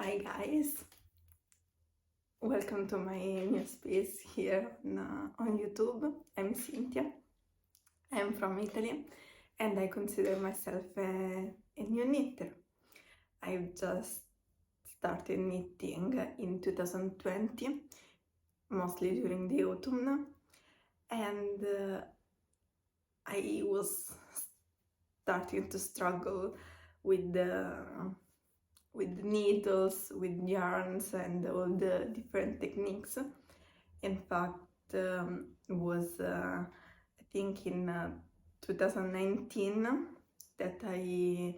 Hi guys, welcome to my new space here on YouTube. I'm Cynthia, I'm from Italy and I consider myself a new knitter. I've just started knitting in 2020, mostly during the autumn, and I was starting to struggle with needles, with yarns and all the different techniques. In fact, was I think in 2019 that I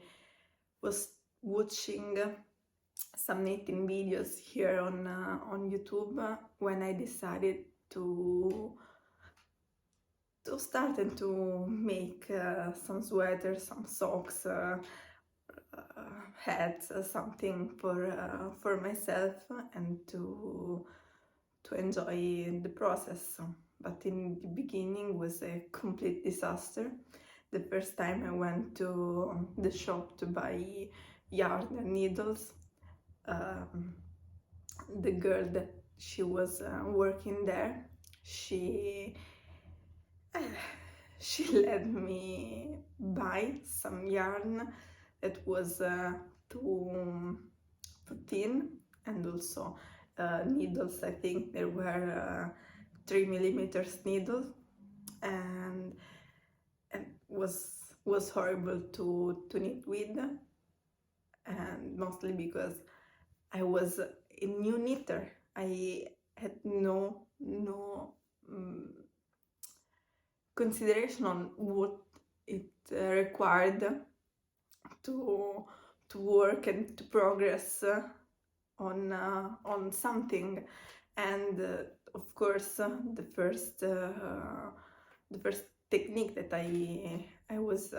was watching some knitting videos here on YouTube when I decided to start and to make some sweaters, some socks, hats, something for myself and to enjoy the process. But in the beginning was a complete disaster. The first time I went to the shop to buy yarn and needles, the girl that she was working there, she let me buy some yarn that was too thin, and also needles. I think there were 3mm needles, and was horrible to knit with, and mostly because I was a new knitter. I had no consideration on what it required to work and to progress on something. And of course the first technique that I was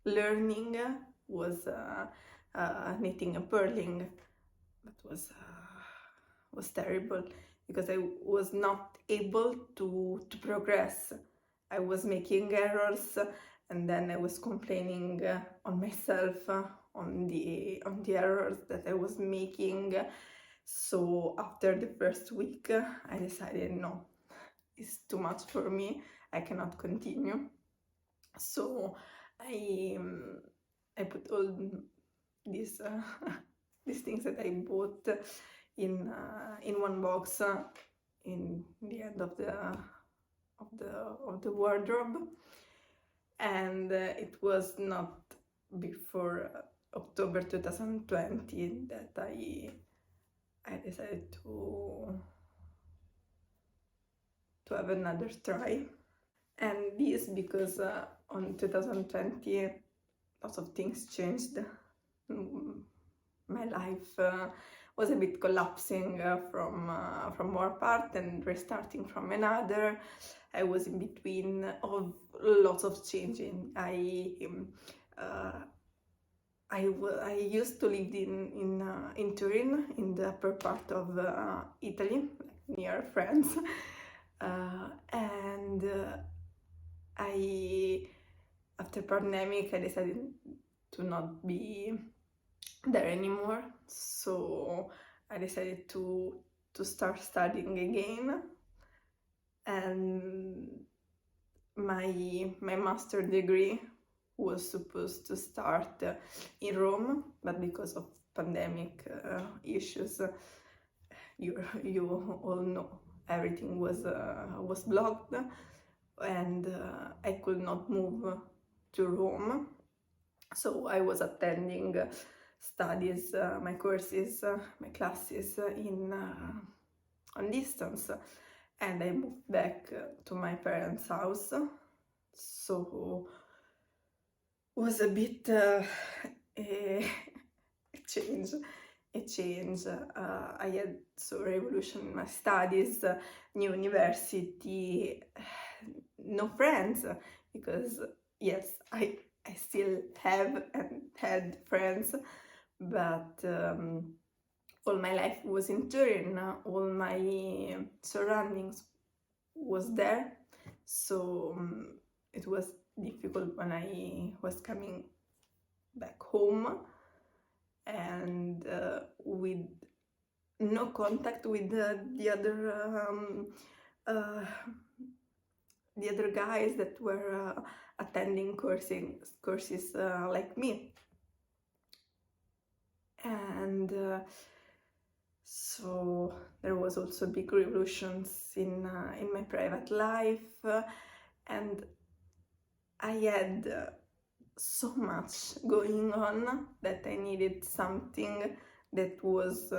learning was knitting and purling. That was terrible because I was not able to progress. I was making errors, and then I was complaining on myself on the errors that I was making. So after the first week, I decided no, it's too much for me. I cannot continue. So I put all these these things that I bought in one box in the end of the wardrobe, and it was not before October 2020 that I decided to have another try. And this because on 2020 lots of things changed. My life was a bit collapsing from one part and restarting from another. I was in between of lots of changing. I used to live in Turin, in the upper part of Italy, near France, and after pandemic I decided to not be there anymore, so I decided to start studying again. And my master degree was supposed to start in Rome, but because of pandemic issues, you all know, everything was blocked, and I could not move to Rome. So I was attending studies, my courses, my classes on distance, and I moved back to my parents' house. So it was a bit a change. I had so revolution in my studies, new university, no friends, because yes, I still have and had friends, but all my life was in Turin, all my surroundings was there, so it was difficult when I was coming back home. And no contact with uh, the other guys that were attending courses like me. And so there was also big revolutions in my private life, and I had so much going on that I needed something that was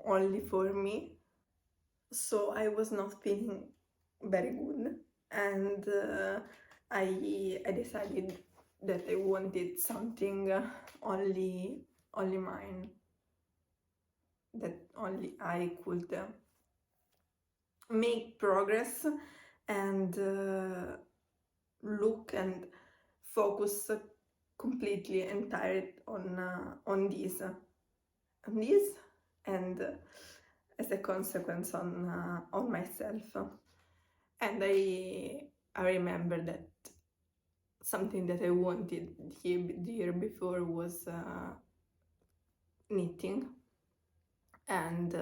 only for me. So I was not feeling very good, and I decided that I wanted something only mine, that only I could make progress and look and focus completely entirely on this and as a consequence on myself. And I remember that something that I wanted the year before was knitting, and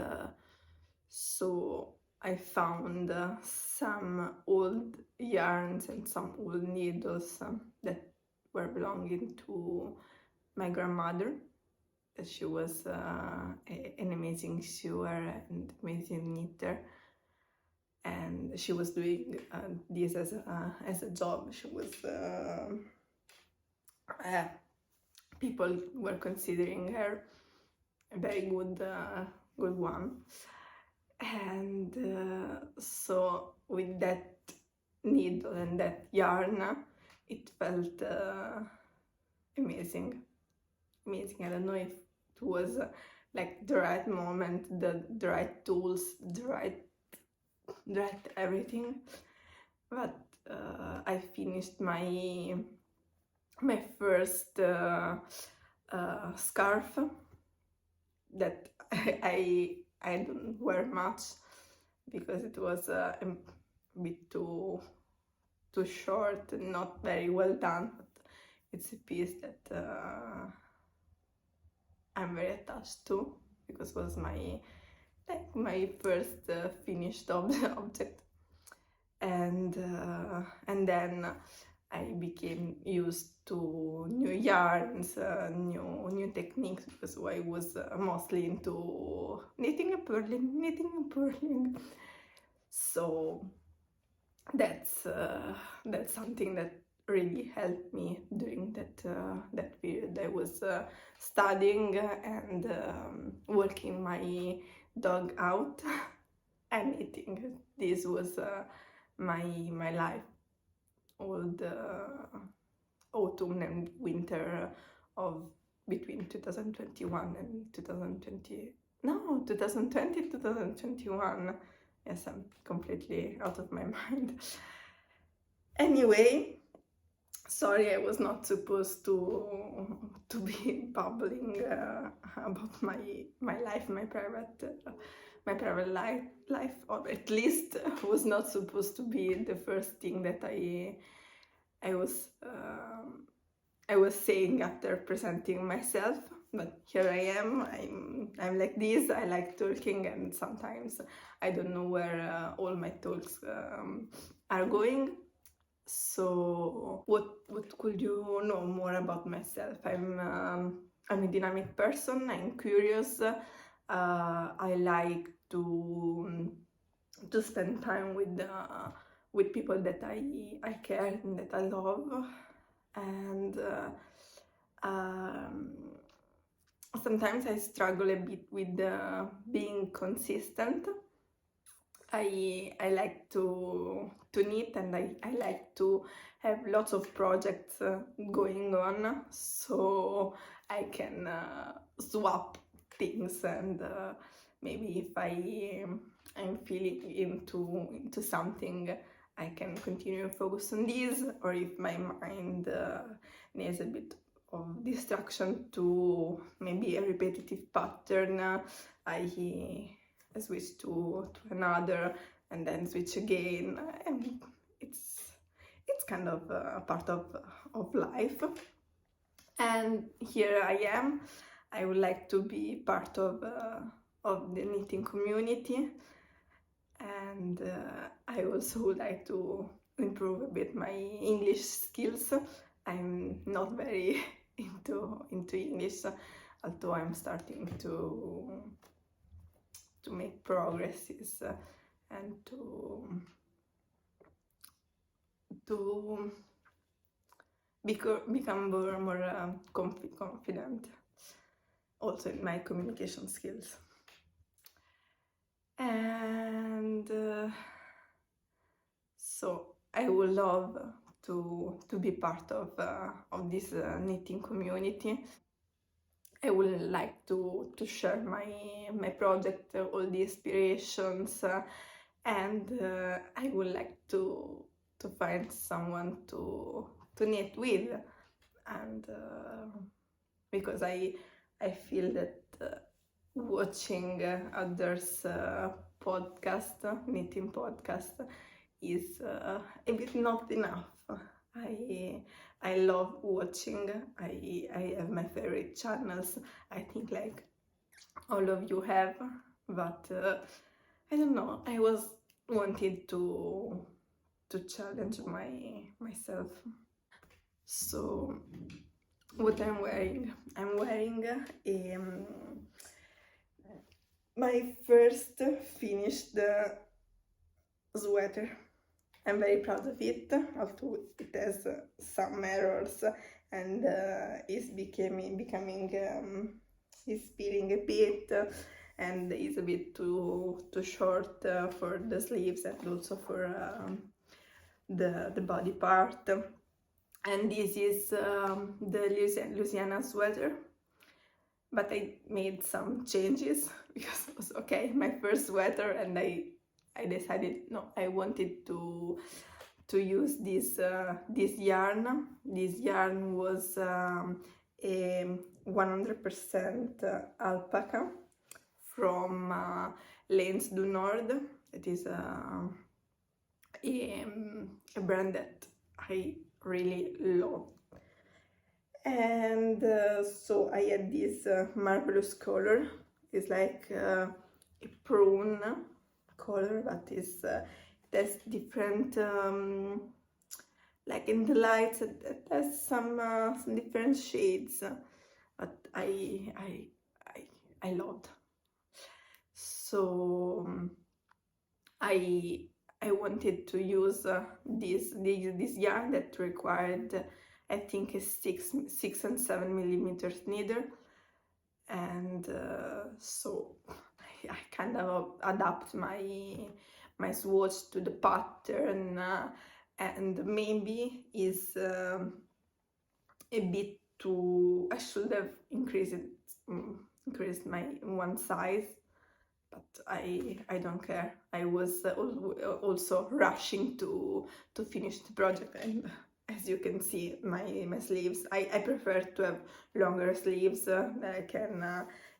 so I found some old yarns and some old needles that were belonging to my grandmother. She was an amazing sewer and amazing knitter, and she was doing this as a job. She was people were considering her a very good one, and so with that needle and that yarn, it felt amazing. I don't know if it was like the right moment, the right tools, the right everything, but I finished my first scarf that I don't wear much because it was a bit too short and not very well done, but it's a piece that I'm very attached to because it was my first finished object, and then I became used to new yarns, new techniques, because I was mostly into knitting and purling. So that's something that really helped me during that period. I was studying and working my dog out and knitting. This was my life all the autumn and winter of between 2021 and 2020. No, 2020, 2021. Yes, I'm completely out of my mind. Anyway, sorry, I was not supposed to be babbling about my life, my private life, or at least was not supposed to be the first thing that I was saying after presenting myself. But here I am. I'm like this. I like talking, and sometimes I don't know where all my talks are going. So what could you know more about myself? I'm a dynamic person. I'm curious. I like to spend time with people that I care and that I love, and sometimes I struggle a bit with being consistent. I like to knit, and I like to have lots of projects going on, so I can swap things, and maybe if I'm feeling into something, I can continue to focus on this, or if my mind needs a bit of distraction to maybe a repetitive pattern, I switch to another and then switch again, and it's kind of a part of life. And here I am. I would like to be part of of the knitting community, and I also would like to improve a bit my English skills. I'm not very into English, although I'm starting to make progresses and to become more confident also in my communication skills. And so I would love to be part of this knitting community. I would like to share my project, all the inspirations, and I would like to find someone to knit with, and because I feel that watching others knitting podcast is a bit not enough. I love watching. I have my favorite channels. I think like all of you have, but I don't know. I was wanted to challenge myself. So what I'm wearing my first finished sweater. I'm very proud of it, although it has some errors and is becoming is speeding a bit and is a bit too short for the sleeves and also for the body part. And this is the Louisiana Sweater, but I made some changes because it was okay, my first sweater, and I decided no, I wanted to use this yarn. This yarn was a 100% alpaca from Laines du Nord. It is a brand that I really love. And so I had this marvelous color. It's like a prune color, but it has different like in the lights it has some different shades, but I loved. So I wanted to use this yarn that required I think a 6 and 7 millimeters needle, and so I kind of adapt my swatch to the pattern, and maybe is a bit too. I should have increased my one size, but I don't care. I was also rushing to finish the project, and as you can see, my sleeves, I prefer to have longer sleeves that I can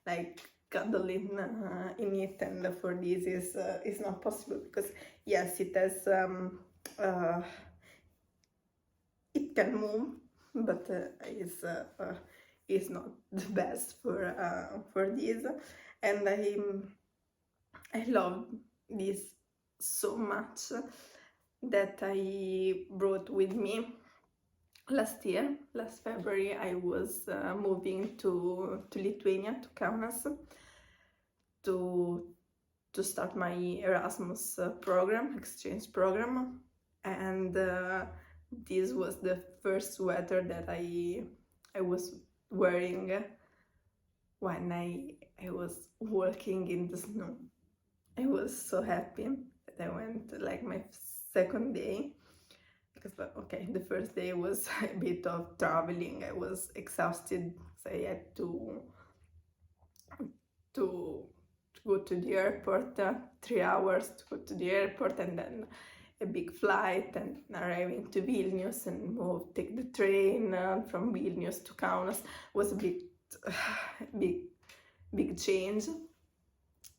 like cuddle in it, and for this is not possible because yes, it has it can move, but is not the best for this, and I love this so much that I brought with me last February. I was moving to Lithuania, to Kaunas, to start my Erasmus exchange program, and this was the first sweater that I was wearing when I was walking in the snow. I was so happy that I went like my second day, because okay, the first day was a bit of traveling. I was exhausted, so I had to go to the airport, 3 hours to go to the airport, and then a big flight, and arriving to Vilnius and take the train from Vilnius to Kaunas was a bit big change.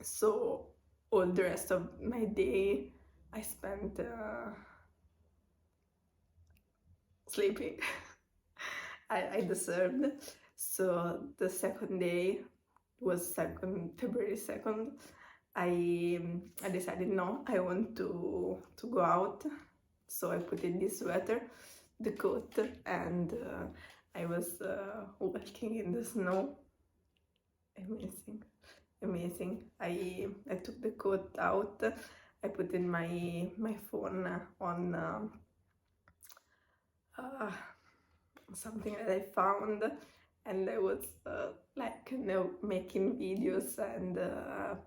So all the rest of my day I spent sleeping. I deserved. So the second day was February 2nd, I decided no, I want to go out, so I put in this sweater, the coat, and I was walking in the snow. Amazing, amazing. I took the coat out, I put in my phone on something that I found, and I was like, you know, making videos and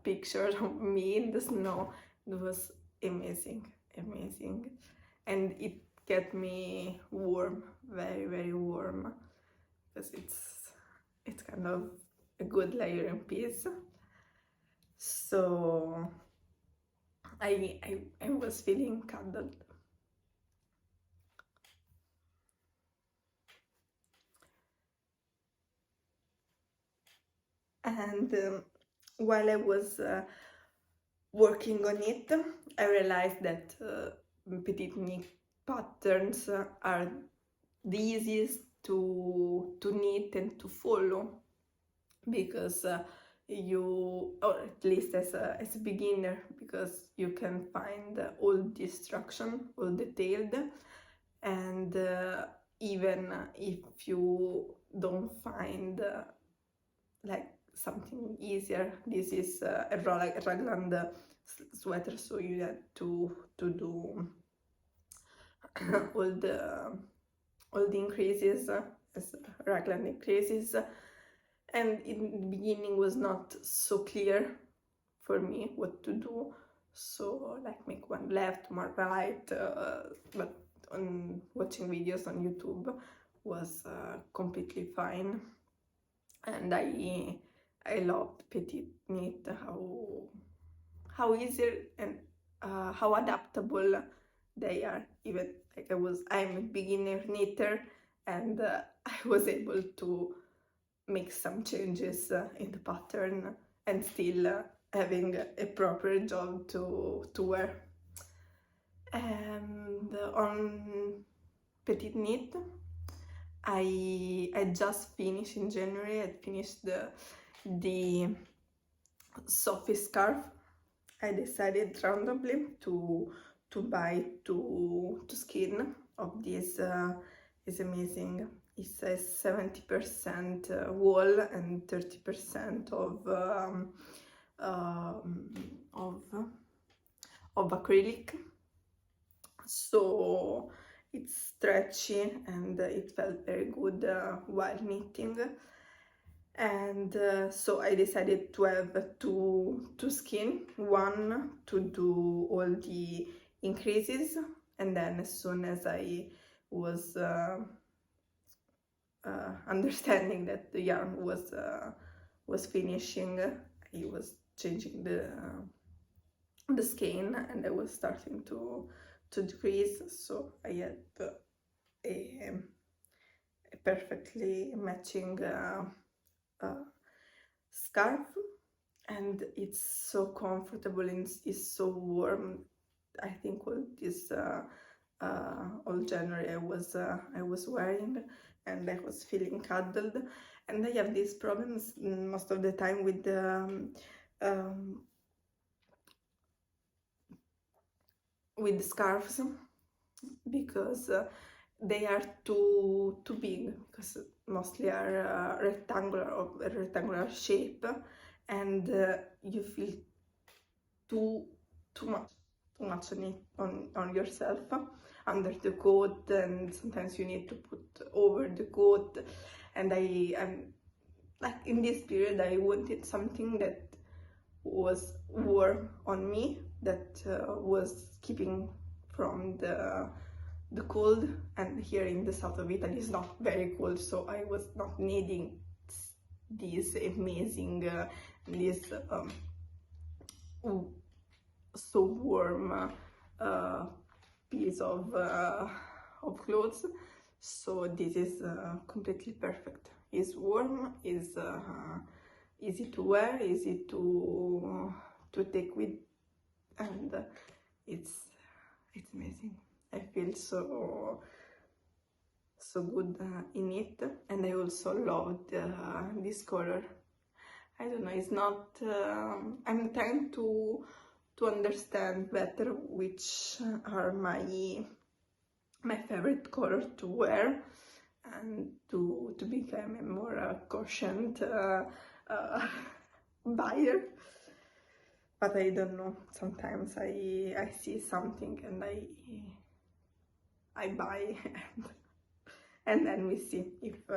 pictures of me in the snow. It was amazing, amazing, and it kept me warm, very, very warm, because it's kind of a good layering piece. So I was feeling cuddled. And while I was working on it, I realized that PetiteKnit patterns are the easiest to knit and to follow, because you, or at least as a beginner, because you can find all the instruction, all detailed, and even if you don't find like something easier, this is a raglan sweater, so you have to do all the increases as raglan increases, and in the beginning was not so clear for me what to do, so like make one left, one right, but on watching videos on YouTube was completely fine. And I loved PetiteKnit, how easy and how adaptable they are. Even like I'm a beginner knitter, and I was able to make some changes in the pattern and still having a proper job to wear. And on PetiteKnit, I just finished in January. I finished the Sophie Scarf. I decided randomly to buy two skein of this. Is amazing. It's a 70% wool and 30% of acrylic. So it's stretchy and it felt very good while knitting. And so I decided to have two skein, one to do all the increases, and then as soon as I was understanding that the yarn was finishing, I was changing the skein, and I was starting to decrease, so I had a perfectly matching scarf, and it's so comfortable and it's so warm. I think all January I was wearing, and I was feeling cuddled. And I have these problems most of the time with scarves, because they are too big, because mostly are rectangular shape, and you feel too much on it, on yourself under the coat, and sometimes you need to put over the coat. And I'm like, in this period I wanted something that was warm on me, that was keeping from the cold, and here in the south of Italy is not very cold, so I was not needing this amazing so warm piece of clothes. So this is completely perfect. It's warm, is easy to wear, easy to take with, and it's amazing. I feel so good in it, and I also loved this color. I don't know, it's not, I'm trying to understand better which are my favorite color to wear, and to become a more cautious buyer. But I don't know, sometimes I see something and I buy and then we see if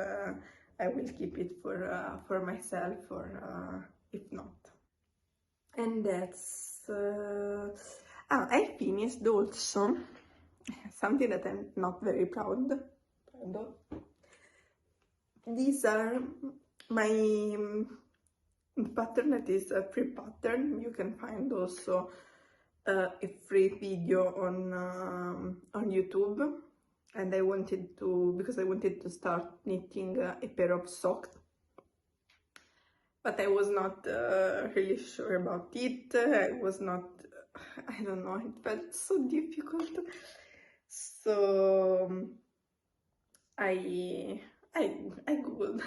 I will keep it for myself or if not. And that's I finished also something that I'm not very proud of. These are my pattern that is a free pattern. You can find also a free video on YouTube, and I wanted to start knitting a pair of socks, but I was not really sure about it. I don't know, it felt so difficult. So I googled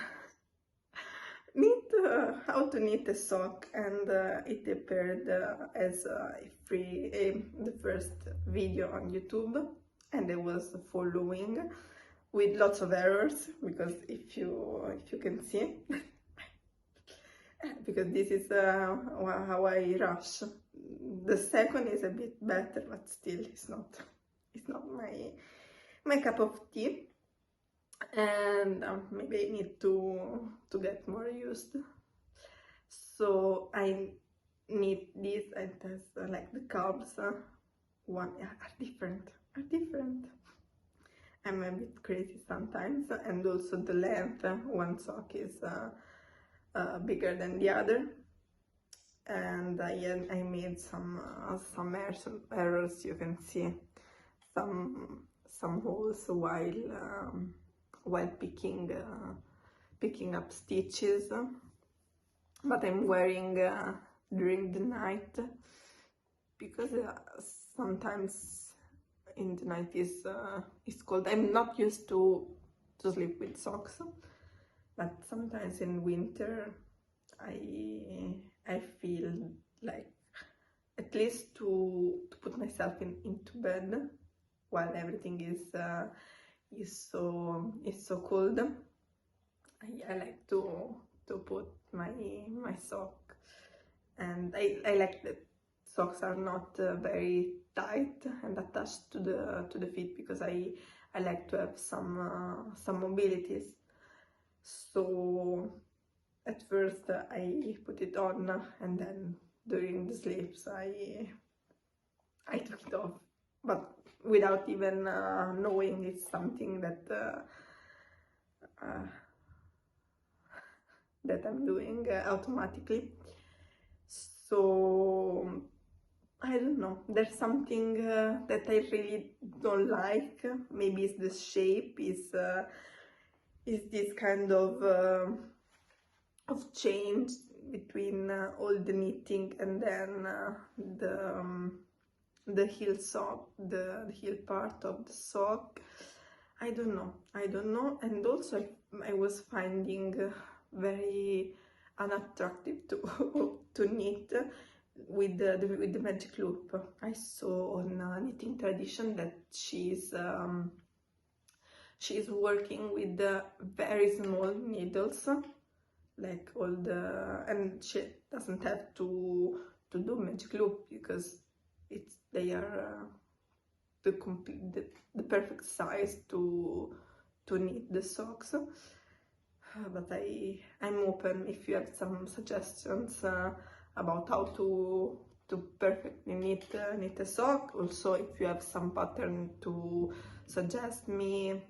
how to knit a sock, and it appeared as the first video on YouTube, and I was following with lots of errors, because if you can see, because this is how I rush. The second is a bit better, but still it's not my cup of tea, and maybe I need to get more used. So I knit this, and like the curves are different. I'm a bit crazy sometimes, and also the length. One sock is bigger than the other, and I made some errors. You can see some holes while picking up stitches, but I'm wearing during the night, because sometimes in the night is cold. I'm not used to sleep with socks, but sometimes in winter I feel like at least to put myself into bed while everything is so cold. I like to put my sock, and I like that socks are not very tight and attached to the feet, because I like to have some mobilities. So at first I put it on, and then during the sleeps I took it off, but without even knowing it's something that I'm doing automatically. So I don't know, there's something that I really don't like. Maybe it's the shape, is this kind of change between all the knitting and then the heel sock, the heel part of the sock. I don't know, and also I was finding very unattractive to knit with the magic loop. I saw on Knitting Tradition that she's working with the very small needles, like all the, and she doesn't have to do magic loop, because they are the perfect size to knit the socks. But I'm open if you have some suggestions about how to perfectly knit a sock. Also, if you have some pattern to suggest me,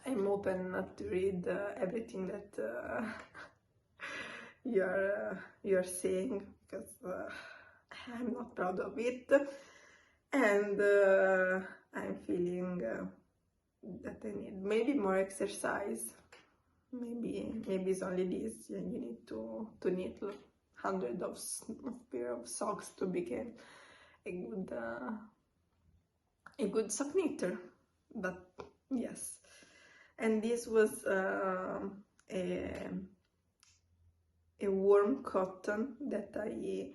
I'm open to read everything that you're saying, because I'm not proud of it, and I'm feeling that I need maybe more exercise. Maybe it's only this. You need to knit hundreds of pair of socks to become a good sock knitter. But yes, and this was a warm cotton that I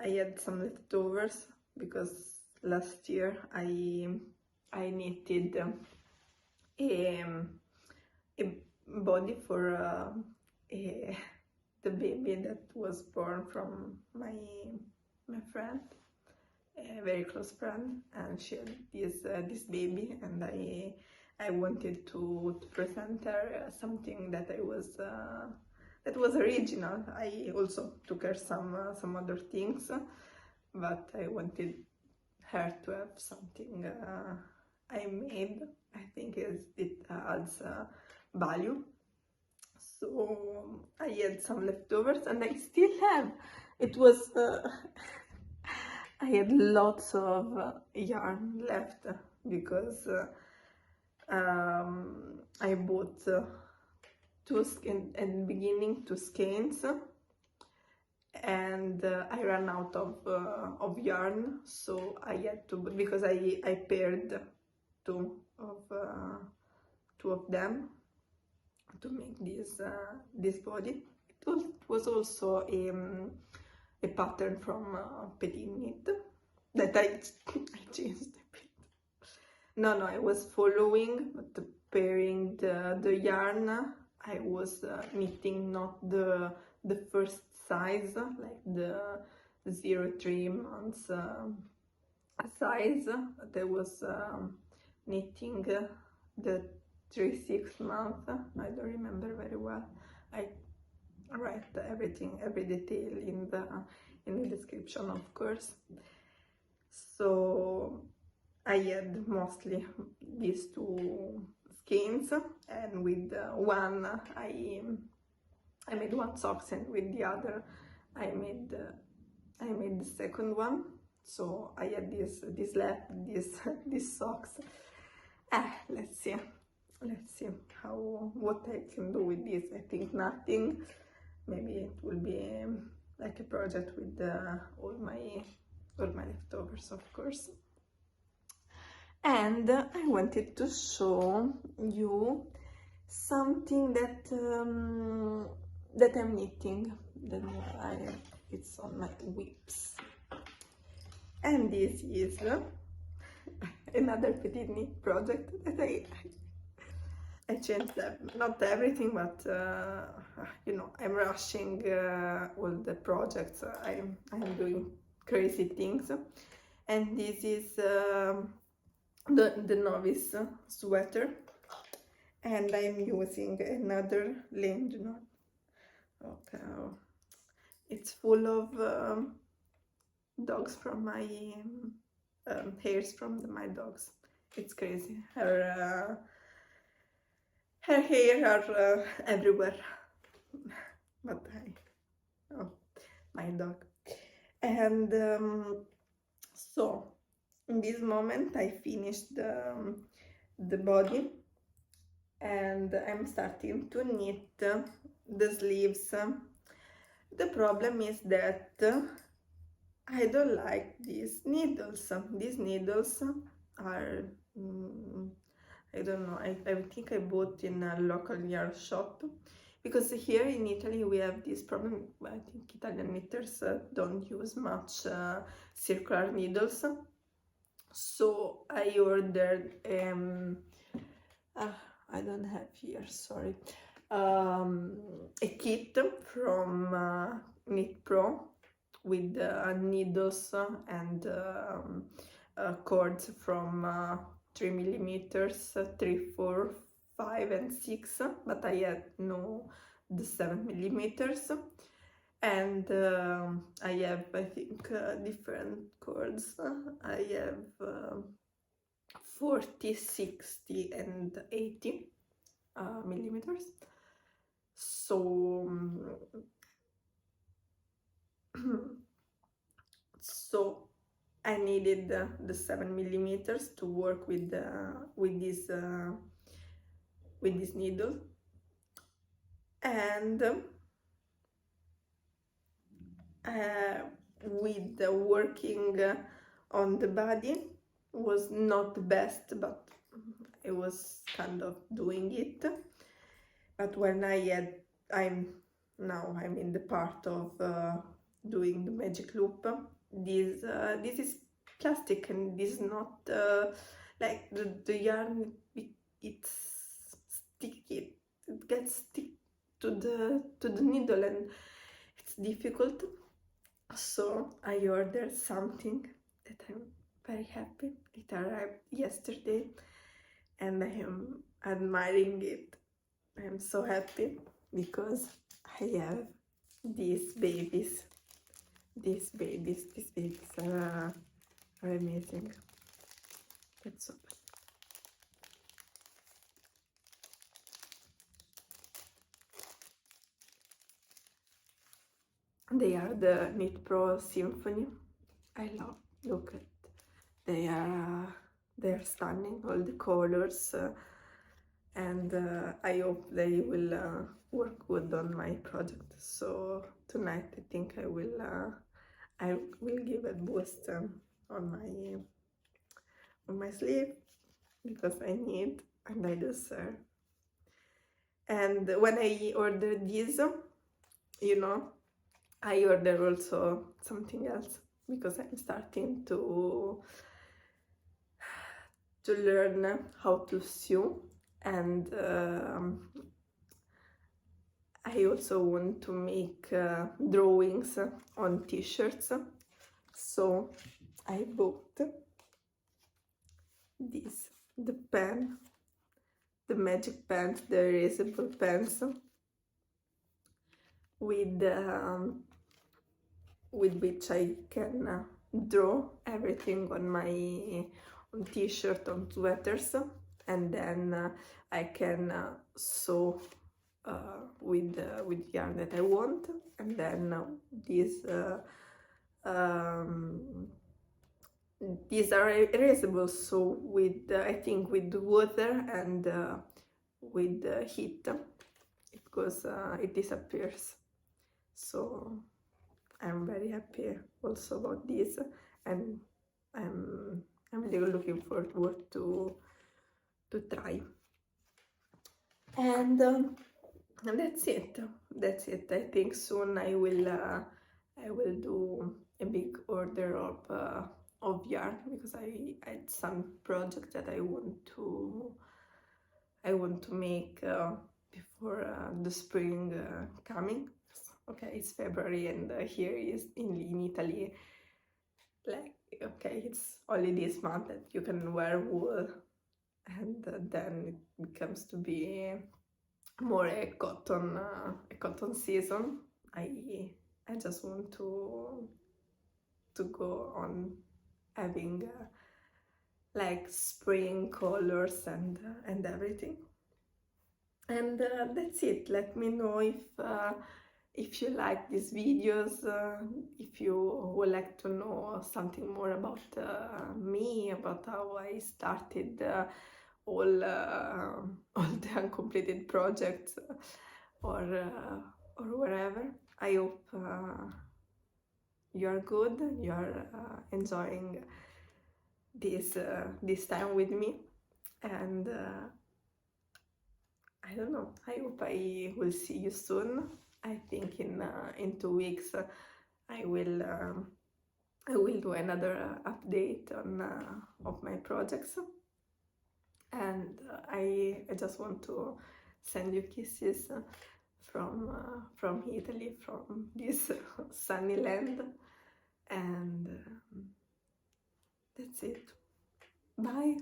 had some leftovers, because last year I knitted a body for the baby that was born from my friend, a very close friend, and she had this baby, and I wanted to present her something that was original. I also took her some other things, but I wanted her to have something I made. I think it adds value. So I had some leftovers, and I still have. It was I had lots of yarn left, because I bought at the beginning 2 skeins, and I ran out of yarn, so I had to, because I paired two of them to make this body. It was also a pattern from PetiteKnit that I changed a bit. No, I was following, but pairing the yarn. I was knitting not the first size, like the 0-3 months size. I was knitting the 3-6 month. I don't remember very well. I write everything, every detail in the description, of course. So I had mostly these 2 skeins, and with one I made 1 socks, and with the other I made the second one. So I had this left, these socks. Let's see what I can do with this. I think nothing. Maybe it will be like a project with all my leftovers, of course. And I wanted to show you something that I'm knitting. It's on my whips, and this is another PetiteKnit project that I changed not everything, but you know, I'm rushing all the projects. I'm doing crazy things, and this is the Novice sweater, and I'm using another Laines du Nord. Okay, it's full of dogs from my hairs from my dogs. It's crazy. Her hair are everywhere. But my dog. And so in this moment I finished the body, and I'm starting to knit the sleeves. The problem is that I don't like these needles. These needles are I don't know, I think I bought in a local yarn shop, because here in Italy we have this problem. I think Italian knitters don't use much circular needles. So I ordered I don't have here, sorry, a kit from Knit Pro with needles and cords from 3 millimeters, 3, 4, 5 and 6, but I had the 7 millimeters, and I have, I think, different cords. I have 40, 60 and 80 millimeters. So so I needed the 7 millimeters to work with this needle, and with the working on the body was not the best, but I was kind of doing it. But when I'm now I'm in the part of doing the magic loop. This is plastic, and this is not like the yarn. It's sticky. It gets stick to the needle, and it's difficult. So I ordered something that I'm very happy. It arrived yesterday, and I am admiring it. I'm so happy because I have these babies. These babies are amazing. Let's open. They are the Knit Pro Symphony. I love. Look at. They are stunning. All the colors, and I hope they will work good on my project. So tonight I think I will give a boost on my sleeve, because I need and I deserve. And when I ordered this, you know, I ordered also something else, because I'm starting to learn how to sew, and I also want to make drawings on t-shirts. So I bought this, the pen, the magic pen, the erasable pens, with which I can draw everything on t-shirt, on sweaters, and then I can sew with yarn that I want, and then these are erasable, so with I think with water and with heat it disappears. So I'm very happy also about this, and I'm really looking forward to try. And that's it. I think soon I will do a big order of yarn, because I had some projects that I want to make before the spring coming. Okay, it's February, and here is in Italy, like, okay, it's only this month that you can wear wool, and then it becomes to be more a cotton season. I just want to go on having like spring colors and everything. And that's it. Let me know if you like these videos, if you would like to know something more about me, about how I started all the uncompleted projects, or wherever. I hope you are good, you are enjoying this time with me, and I don't know, I hope I will see you soon. I think in 2 weeks I will do another update on of my projects, and I just want to send you kisses from Italy, from this sunny land, and that's it. Bye.